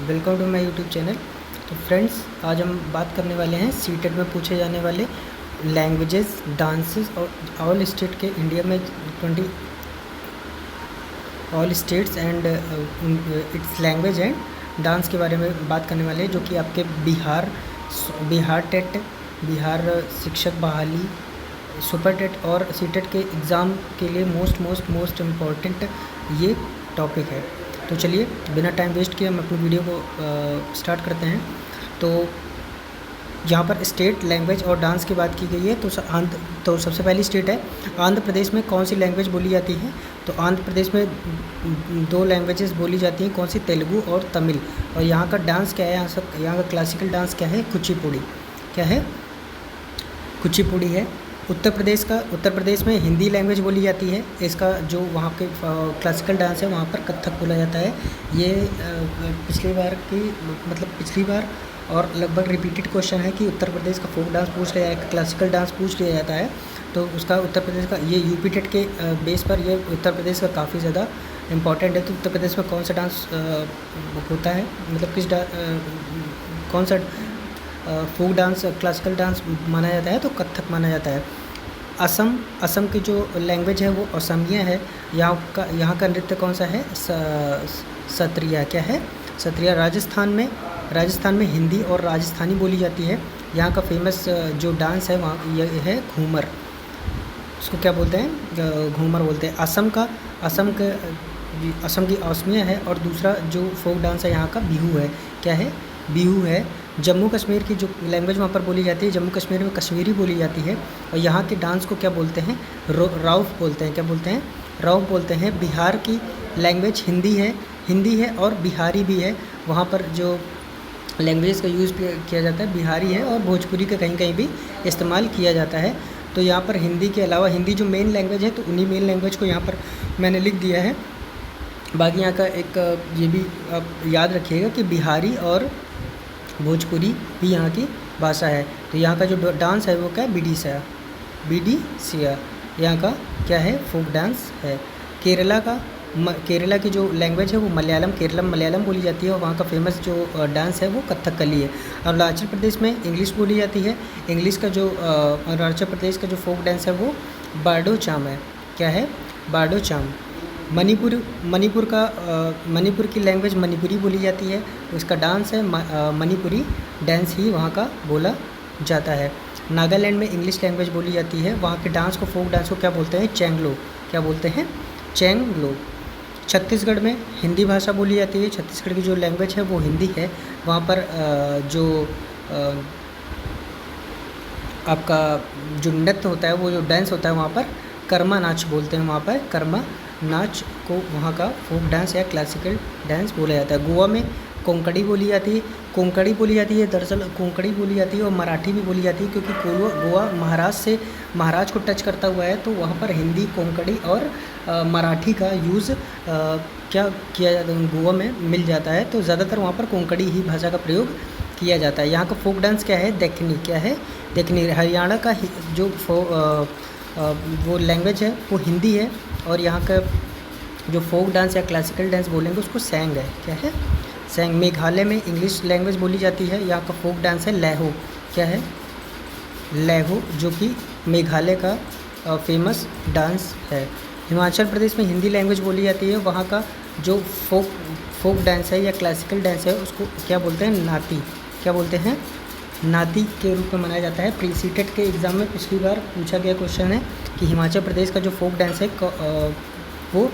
Welcome to my YouTube channel. तो friends, आज हम बात करने वाले हैं सीटेट में पूछे जाने वाले लैंग्वेजेस, डांसेस और ऑल स्टेट के इंडिया में 20 all states and it's language and dance के बारे में बात करने वाले हैं, जो कि आपके बिहार टेट, बिहार शिक्षक बहाली, सुपर टेट और सीटेट के एग्ज़ाम के लिए मोस्ट इम्पॉर्टेंट ये टॉपिक है। तो चलिए बिना टाइम वेस्ट किए हम अपनी वीडियो को स्टार्ट करते हैं। तो यहाँ पर स्टेट, लैंग्वेज और डांस की बात की गई है। तो सबसे पहली स्टेट है आंध्र प्रदेश में कौन सी लैंग्वेज बोली जाती है? तो आंध्र प्रदेश में दो लैंग्वेजेस बोली जाती हैं, कौन सी? तेलुगु और तमिल। और यहाँ का डांस क्या है? यहाँ का क्लासिकल डांस क्या है? कुचिपुड़ी। क्या है? कुचिपुड़ी है। उत्तर प्रदेश में हिंदी लैंग्वेज बोली जाती है। इसका जो वहाँ के क्लासिकल डांस है वहाँ पर कथक बोला जाता है। ये पिछली बार और लगभग रिपीटेड क्वेश्चन है कि उत्तर प्रदेश का फोक डांस पूछ लिया है, क्लासिकल डांस पूछ लिया जाता है। तो उसका उत्तर प्रदेश का ये यूपी टेट के बेस पर ये उत्तर प्रदेश का काफ़ी ज़्यादा इम्पॉर्टेंट है। तो उत्तर प्रदेश में कौन सा डांस होता है, मतलब कौन सा फोक डांस, क्लासिकल डांस माना जाता है? तो कथक माना जाता है। असम की जो लैंग्वेज है वो असमिया है। यहाँ का नृत्य कौन सा है? सत्रिया। क्या है? सत्रिया। राजस्थान में हिंदी और राजस्थानी बोली जाती है। यहाँ का फेमस जो डांस है वहाँ ये है घूमर। उसको क्या बोलते हैं? घूमर बोलते हैं। असम की असमिया है। और दूसरा जो फोक डांस है यहाँ का बिहू है। क्या है? बिहू है। जम्मू कश्मीर की जो लैंग्वेज वहाँ पर बोली जाती है, जम्मू कश्मीर में कश्मीरी बोली जाती है। और यहाँ के डांस को क्या बोलते हैं? राउफ बोलते हैं। क्या बोलते हैं? राउफ बोलते हैं। बिहार की लैंग्वेज हिंदी है और बिहारी भी है। वहाँ पर जो लैंग्वेज का यूज़ किया जाता है बिहारी है, और भोजपुरी का कहीं कहीं भी इस्तेमाल किया जाता है। तो यहाँ पर हिंदी के अलावा हिंदी जो मेन लैंग्वेज है, तो उन्हीं मेन लैंग्वेज को यहाँ पर मैंने लिख दिया है। बाकी यहाँ का एक ये भी आप याद रखिएगा कि बिहारी और भोजपुरी भी यहाँ की भाषा है। तो यहाँ का जो डांस है वो क्या है? बीडीसिया यहाँ का क्या है? फोक डांस है। केरला की जो लैंग्वेज है वो मलयालम बोली जाती है। और वहाँ का फेमस जो डांस है वो कथकली है। अरुणाचल प्रदेश में इंग्लिश बोली जाती है। अरुणाचल प्रदेश का जो फोक डांस है वो बारडोचाम है। क्या है? बारडोचाम। मणिपुर की लैंग्वेज मणिपुरी बोली जाती है। उसका डांस है मणिपुरी डांस ही वहाँ का बोला जाता है। नागालैंड में इंग्लिश लैंग्वेज बोली जाती है। वहाँ के डांस को, फोक डांस को क्या बोलते हैं? चैंगलो। क्या बोलते हैं? चैंगलो। छत्तीसगढ़ में हिंदी भाषा बोली जाती है। छत्तीसगढ़ की जो लैंग्वेज है वो हिंदी है। वहाँ पर आपका जो नृत्य होता है, वो जो डांस होता है वहाँ पर कर्मा नाच बोलते हैं। वहाँ पर कर्मा नाच को वहाँ का फोक डांस या क्लासिकल डांस बोला जाता है। गोवा में कोंकणी बोली जाती है। दरअसल कोंकणी बोली जाती है और मराठी भी बोली जाती है, क्योंकि गोवा महाराष्ट्र को टच करता हुआ है। तो वहाँ पर हिंदी, कोंकणी और मराठी का यूज़ क्या किया जाता है? गोवा में मिल जाता है। तो ज़्यादातर वहाँ पर कोंकणी ही भाषा का प्रयोग किया जाता है। यहाँ का फोक डांस क्या है? देखनी। क्या है? देखनी। हरियाणा का जो वो लैंग्वेज है वो हिंदी है। और यहाँ का जो फोक डांस या क्लासिकल डांस बोलेंगे उसको सैंग है। क्या है? सैंग। मेघालय में इंग्लिश लैंग्वेज बोली जाती है। यहाँ का फोक डांस है लैहो। क्या है? लैहो, जो कि मेघालय का फेमस डांस है। हिमाचल प्रदेश में हिंदी लैंग्वेज बोली जाती है। वहाँ का जो फोक डांस है या क्लासिकल डांस है उसको क्या बोलते हैं? नाती। क्या बोलते हैं? नाती के रूप में मनाया जाता है। प्रीसीटेट के एग्ज़ाम में पिछली बार पूछा गया क्वेश्चन है कि हिमाचल प्रदेश का जो फोक डांस है वो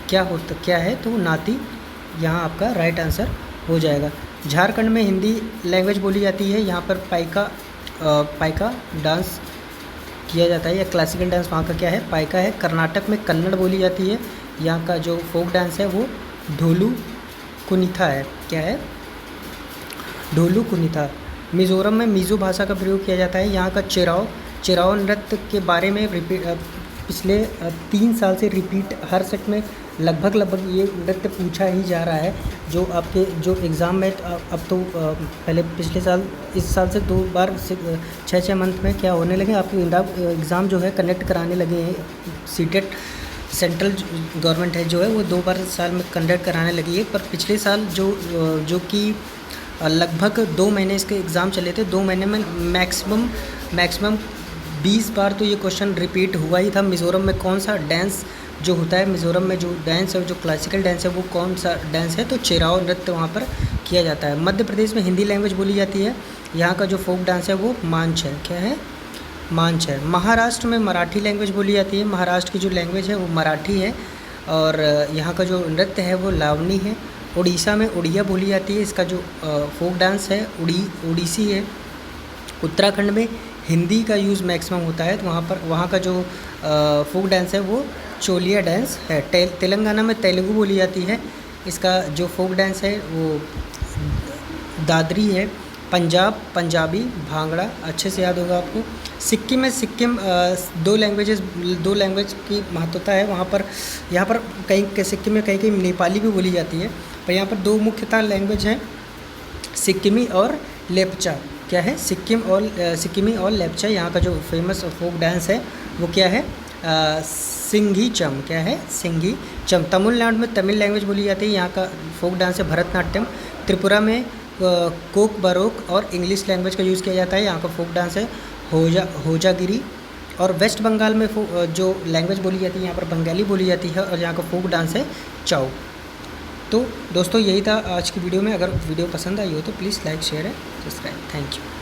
क्या है? तो नाती यहाँ आपका राइट आंसर हो जाएगा। झारखंड में हिंदी लैंग्वेज बोली जाती है। यहाँ पर पाइका डांस किया जाता है या क्लासिकल डांस वहाँ का क्या है? पाइका है। कर्नाटक में कन्नड़ बोली जाती है। यहाँ का जो फोक डांस है वो ढोलू कुनिथा है। क्या है? ढोलू कुनिथा। मिज़ोरम में मिज़ो भाषा का प्रयोग किया जाता है। यहाँ का चिराओ नृत्य के बारे में पिछले 3 साल से रिपीट हर सेट में लगभग ये नृत्य पूछा ही जा रहा है। जो आपके जो एग्ज़ाम में अब तो पहले पिछले साल, इस साल से 2 बार 6 मंथ में क्या होने लगे, आपके एग्ज़ाम जो है कनेक्ट कराने लगे हैं सीटेट सेंट्रल गवर्नमेंट है जो है वो 2 बार साल में कंडक्ट कराने लगी है, पर पिछले साल जो कि लगभग 2 महीने इसके एग्ज़ाम चले थे, 2 महीने में मैक्सिमम 20 बार तो ये क्वेश्चन रिपीट हुआ ही था। मिज़ोरम में कौन सा डांस जो होता है, मिज़ोरम में जो डांस है, जो क्लासिकल डांस है, वो कौन सा डांस है, तो चेराओ नृत्य वहाँ पर किया जाता है। मध्य प्रदेश में हिंदी लैंग्वेज बोली जाती है, यहाँ का जो फोक डांस है वो मांझ है। क्या है? मांझ है। महाराष्ट्र में मराठी लैंग्वेज बोली जाती है, महाराष्ट्र की जो लैंग्वेज है वो मराठी है, और यहाँ का जो नृत्य है वो लावनी है। उड़ीसा में उड़िया बोली जाती है, इसका जो फोक डांस है उड़ीसी है। उत्तराखंड में हिंदी का यूज़ मैक्सिमम होता है, तो वहाँ का जो फोक डांस है वो चोलिया डांस है। तेलंगाना में तेलुगु बोली जाती है, इसका जो फोक डांस है वो दादरी है। पंजाबी भांगड़ा अच्छे से याद होगा आपको। सिक्किम में दो लैंग्वेज की महत्वता है वहाँ पर। यहाँ पर सिक्किम में कहीं नेपाली भी बोली जाती है, पर यहाँ पर 2 मुख्यतः लैंग्वेज हैं, सिक्किमी और लेप्चा। क्या है? सिक्किमी और लेप्चा। यहाँ का जो फेमस फोक डांस है वो क्या है? सिंघी चम। क्या है? सिंघी चम। तमिलनाडु में तमिल लैंग्वेज बोली जाती है, यहाँ का फोक डांस है भरतनाट्यम। त्रिपुरा में कोक बरोक और इंग्लिश लैंग्वेज का यूज़ किया जाता है, यहाँ का फोक डांस है होजागिरी। और वेस्ट बंगाल में जो लैंग्वेज बोली जाती है यहाँ पर बंगाली बोली जाती है, और यहाँ का फोक डांस है चाउ। तो दोस्तों यही था आज की वीडियो में। अगर वीडियो पसंद आई हो तो please like share and subscribe. Thank you.